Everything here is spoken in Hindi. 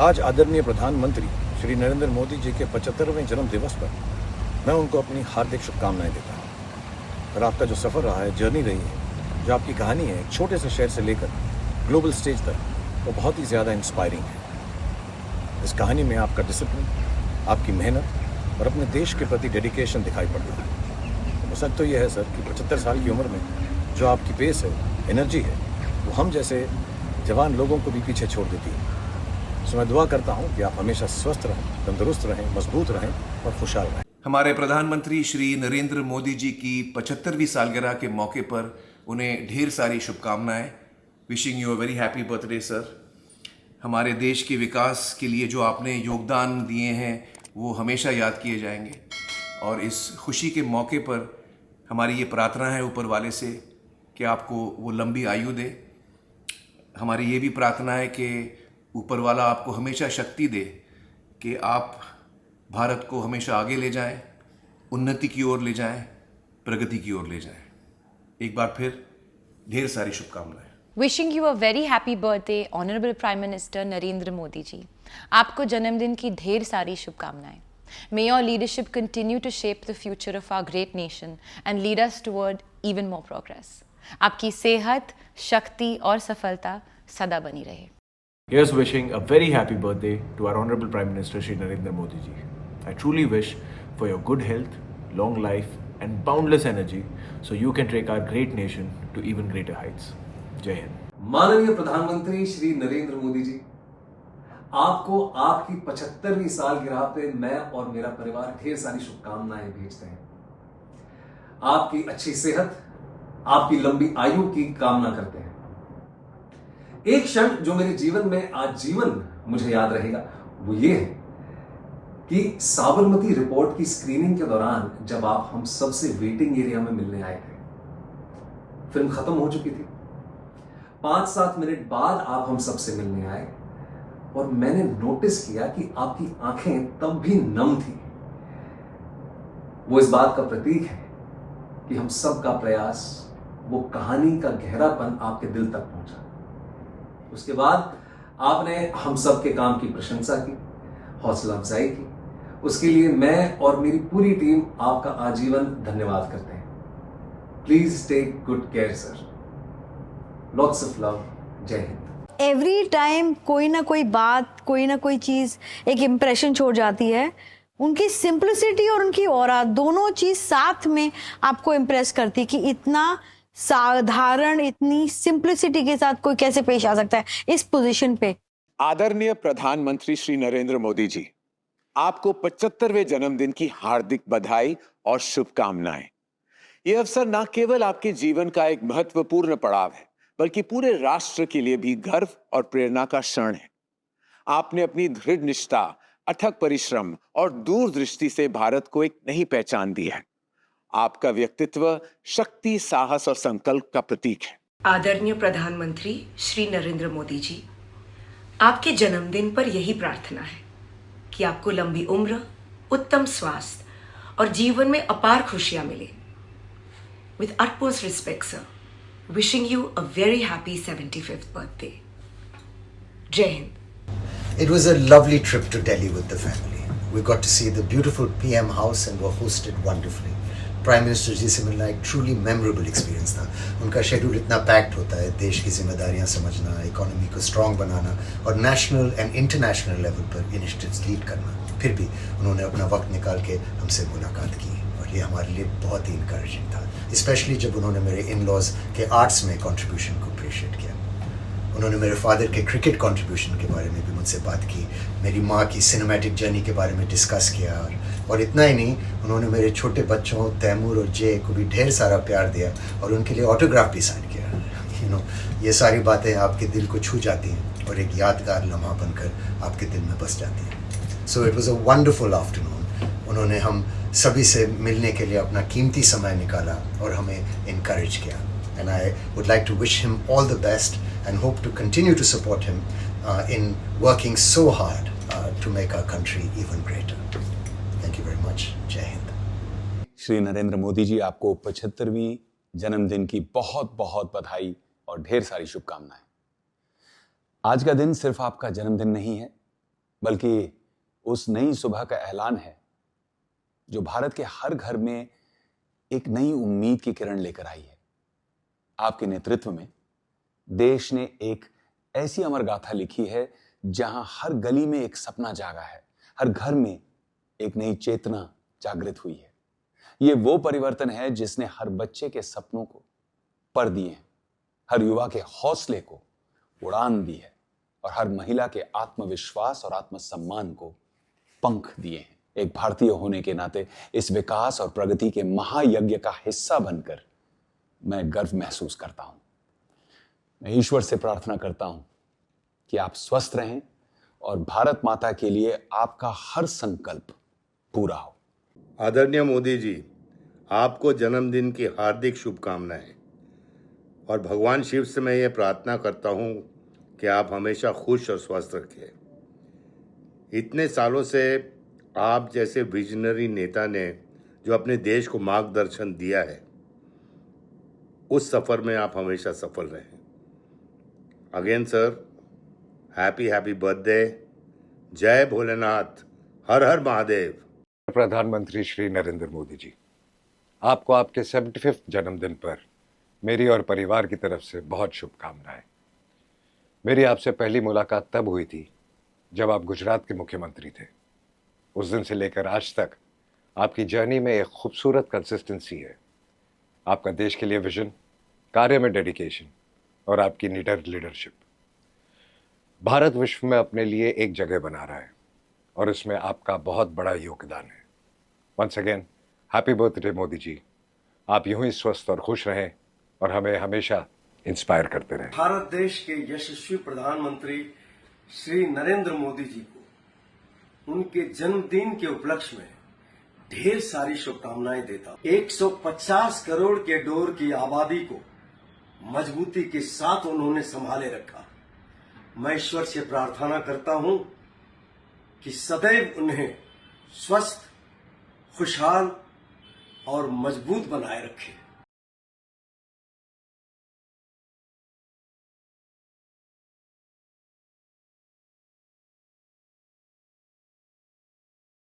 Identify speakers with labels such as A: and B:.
A: आज आदरणीय प्रधानमंत्री श्री नरेंद्र मोदी जी के 75वें जन्म दिवस पर मैं उनको अपनी हार्दिक शुभकामनाएं देता हूँ। और आपका जो सफ़र रहा है, जर्नी रही है, जो आपकी कहानी है एक छोटे से शहर से लेकर ग्लोबल स्टेज तक, वो बहुत ही ज़्यादा इंस्पायरिंग है। इस कहानी में आपका डिसिप्लिन, आपकी मेहनत और अपने देश के प्रति डेडिकेशन दिखाई पड़ता है। तो सच तो ये है सर कि 75 साल की उम्र में जो आपकी पेस है, एनर्जी है, वो हम जैसे जवान लोगों को भी पीछे छोड़ देती है। तो मैं दुआ करता हूँ कि आप हमेशा स्वस्थ रहें, तंदुरुस्त रहें, मजबूत रहें और खुशहाल रहें।
B: हमारे प्रधानमंत्री श्री नरेंद्र मोदी जी की 75वीं सालगिरह के मौके पर उन्हें ढेर सारी शुभकामनाएं। Wishing you a very happy birthday sir. हमारे देश के विकास के लिए जो आपने योगदान दिए हैं वो हमेशा याद किए जाएंगे। और इस खुशी के मौके पर हमारी ये प्रार्थना है ऊपर वाले से कि आपको वो लंबी आयु दे। हमारी ये भी प्रार्थना है कि ऊपर वाला आपको हमेशा शक्ति दे कि आप भारत को हमेशा आगे ले जाएं, उन्नति की ओर ले जाएं, प्रगति की ओर ले जाएं। एक बार फिर ढेर सारी शुभकामनाएं।
C: Wishing you a very happy birthday honourable prime minister Narendra Modi ji. आपको जन्मदिन की ढेर सारी शुभकामनाएं। May your leadership continue to shape the future of our great nation and lead us toward even more progress. आपकी सेहत, शक्ति और सफलता सदा बनी रहे।
D: Here's wishing a very happy birthday to our Honorable Prime Minister Shri Narendra Modi ji. I truly wish for your good health, long life and boundless energy so you can take our great nation to even greater heights. Jai Hind.
E: माननीय प्रधानमंत्री श्री नरेंद्र मोदी जी, आपको आपकी 75वीं सालगिरह पे मैं और मेरा परिवार ढेर सारी शुभकामनाएं भेजते हैं। आपकी अच्छी सेहत, आपकी लंबी आयु की कामना करते हैं। एक क्षण जो मेरे जीवन में आजीवन मुझे याद रहेगा वो ये है कि साबरमती रिपोर्ट की स्क्रीनिंग के दौरान जब आप हम सबसे वेटिंग एरिया में मिलने आए थे। फिल्म खत्म हो चुकी थी। 5-7 मिनट बाद आप हम सबसे मिलने आए और मैंने नोटिस किया कि आपकी आंखें तब भी नम थी। वो इस बात का प्रतीक है कि हम सब का प्रयास, वो कहानी का गहरापन आपके दिल तक पहुंचा। उसके बाद आपने हम सब के काम की प्रशंसा की, हौसला अफजाई की। उसके लिए मैं और मेरी पूरी टीम आपका आजीवन धन्यवाद करते हैं। Please take good care sir. Lots of love. जय हिंद।
F: एवरी टाइम कोई ना कोई बात, कोई ना कोई चीज एक इम्प्रेशन छोड़ जाती है। उनकी सिंप्लिसिटी और उनकी ऑरा दोनों चीज साथ में आपको इम्प्रेस करती कि इतना साधारण, इतनी सिंप्लिसिटी के साथ कोई कैसे पेश आ सकता है इस पोजीशन पे।
G: आदरणीय प्रधानमंत्री श्री नरेंद्र मोदी जी, आपको 75वें जन्मदिन की हार्दिक बधाई और शुभकामनाएं। यह अवसर न केवल आपके जीवन का एक महत्वपूर्ण पड़ाव है, बल्कि पूरे राष्ट्र के लिए भी गर्व और प्रेरणा का क्षण है। आपने अपनी दृढ़ निष्ठा, अथक परिश्रम और दूरदृष्टि से भारत को एक नई पहचान दी है। आपका व्यक्तित्व शक्ति, साहस और संकल्प का प्रतीक है।
H: आदरणीय प्रधानमंत्री श्री नरेंद्र मोदी जी, आपके जन्मदिन पर यही प्रार्थना है कि आपको लंबी उम्र, उत्तम स्वास्थ्य और जीवन में अपार खुशियां मिले। With utmost respect sir, wishing you a very happy 75th birthday. Jai Hind.
I: It was a lovely trip to Delhi with the family. We got to see the beautiful PM house and were hosted wonderfully. Prime minister ji से मिलना एक ट्रूली मेमोरेबल एक्सपीरियंस था। उनका शेड्यूल इतना पैक्ड होता है, देश की जिम्मेदारियां समझना, इकोनॉमी को स्ट्रॉन्ग बनाना और नेशनल एंड इंटरनेशनल लेवल पर इनिशिएटिव्स लीड करना। फिर भी उन्होंने अपना वक्त निकाल के हमसे मुलाकात की और ये हमारे लिए बहुत ही इंकरेजिंग था, स्पेशली जब उन्होंने मेरे इन लॉज के आर्ट्स में कॉन्ट्रीब्यूशन को अप्रिशिएट किया। उन्होंने मेरे फादर के क्रिकेट कंट्रीब्यूशन के बारे में भी मुझसे बात की, मेरी माँ की सिनेमैटिक जर्नी के बारे में डिस्कस किया और इतना ही नहीं, उन्होंने मेरे छोटे बच्चों तैमूर और जय को भी ढेर सारा प्यार दिया और उनके लिए ऑटोग्राफ भी साइन किया। ये सारी बातें आपके दिल को छू जाती हैं और एक यादगार लम्हा बनकर आपके दिल में बस जाती हैं। So it was a wonderful afternoon. उन्होंने हम सभी से मिलने के लिए अपना कीमती समय निकाला और हमें इनकरेज किया। And I would like to wish him all the best and hope to continue to support him in working so hard to make our country even greater. Thank you very much. Jai Hind.
J: Shri Narendra Modi ji, आपको 75वीं जन्मदिन की बहुत बहुत बधाई और ढेर सारी शुभकामनाएं। आज का दिन सिर्फ आपका जन्मदिन नहीं है, बल्कि उस नई सुबह का ऐलान है जो भारत के हर घर में एक नई उम्मीद की किरण लेकर आई है। आपके नेतृत्व में देश ने एक ऐसी अमर गाथा लिखी है जहां हर गली में एक सपना जागा है, हर घर में एक नई चेतना जागृत हुई है। ये वो परिवर्तन है जिसने हर बच्चे के सपनों को पर दिए हैं, हर युवा के हौसले को उड़ान दी है और हर महिला के आत्मविश्वास और आत्मसम्मान को पंख दिए हैं। एक भारतीय होने के नाते इस विकास और प्रगति के महायज्ञ का हिस्सा बनकर मैं गर्व महसूस करता हूं। मैं ईश्वर से प्रार्थना करता हूं कि आप स्वस्थ रहें और भारत माता के लिए आपका हर संकल्प पूरा हो।
K: आदरणीय मोदी जी, आपको जन्मदिन की हार्दिक शुभकामनाएं और भगवान शिव से मैं ये प्रार्थना करता हूं कि आप हमेशा खुश और स्वस्थ रखें। इतने सालों से आप जैसे विजनरी नेता ने जो अपने देश को मार्गदर्शन दिया है, उस सफ़र में आप हमेशा सफल रहें। Again sir, happy birthday. जय भोलेनाथ, हर हर महादेव।
L: प्रधानमंत्री श्री नरेंद्र मोदी जी, आपको आपके 75वें जन्मदिन पर मेरी और परिवार की तरफ से बहुत शुभकामनाएं। मेरी आपसे पहली मुलाकात तब हुई थी जब आप गुजरात के मुख्यमंत्री थे। उस दिन से लेकर आज तक आपकी जर्नी में एक खूबसूरत कंसिस्टेंसी है। आपका देश के लिए विजन, कार्य में डेडिकेशन और आपकी निडर लीडरशिप भारत विश्व में अपने लिए एक जगह बना रहा है और इसमें आपका बहुत बड़ा योगदान है। Once again happy birthday Modi ji. आप यूं ही स्वस्थ और खुश रहें और हमें हमेशा इंस्पायर करते रहें।
M: भारत देश के यशस्वी प्रधानमंत्री श्री नरेंद्र मोदी जी को उनके जन्मदिन के उपलक्ष्य में ढेर सारी शुभकामनाएं देता हूं। 150 करोड़ के डोर की आबादी को मजबूती के साथ उन्होंने संभाले रखा। मैं ईश्वर से प्रार्थना करता हूं कि सदैव उन्हें स्वस्थ, खुशहाल और मजबूत बनाए रखे।